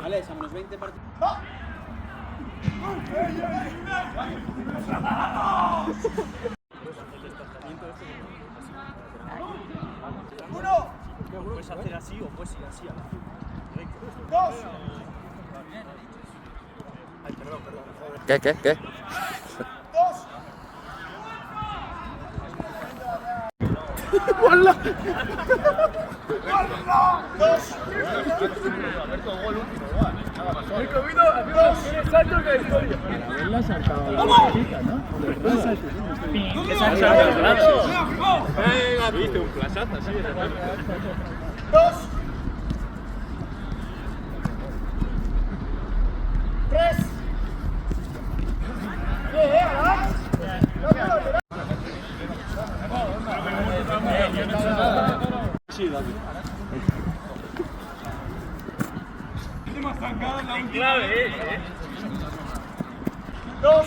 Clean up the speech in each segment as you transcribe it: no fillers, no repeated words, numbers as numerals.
Vale, a menos 20 partidos. ¡Uno! Puedes hacer así o puedes ir así a la ¡Dos! Ay, perdón. ¿Qué? ¡Dos! ¡Hola! ¡Dos! Alberto, gol último, igual. Nada más. El comido hace un salto que historia. Haberla saltado la bolsita, ¿no? Que se han saltado los brazos. Venga, viste un flashazo así de repente. ¡Dos! ¡Tres! Sí, David. Clave, ¡Dos!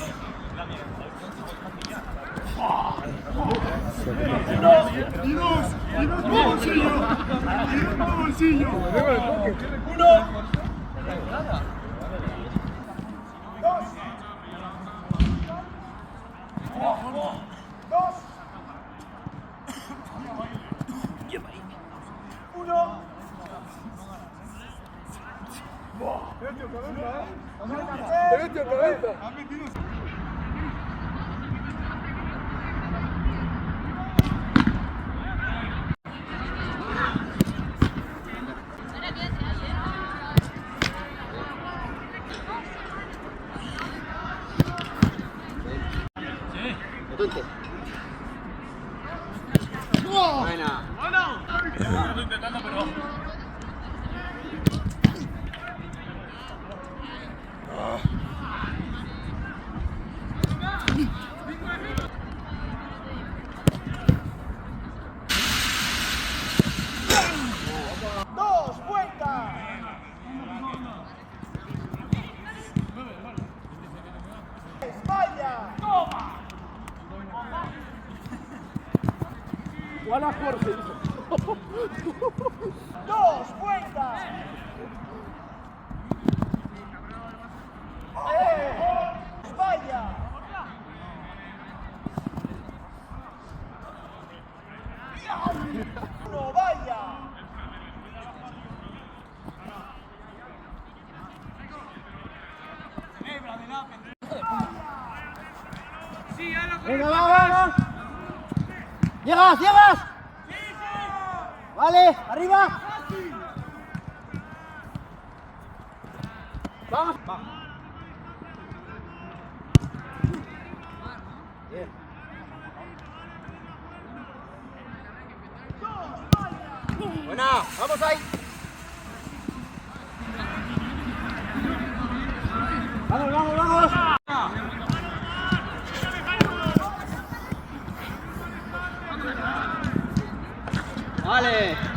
Tonto. Buena. Estoy intentando, pero. ¡Dos! ¡Vuelta! ¡Vaya! ¡Hola, Jorge! ¡Dos! ¡Vuelta! ¡Vaya! ¡No vaya! Venga, vamos. ¡Llegas! Vale, arriba. Vamos. Bien. Buena, vamos ahí. Vamos. Vale.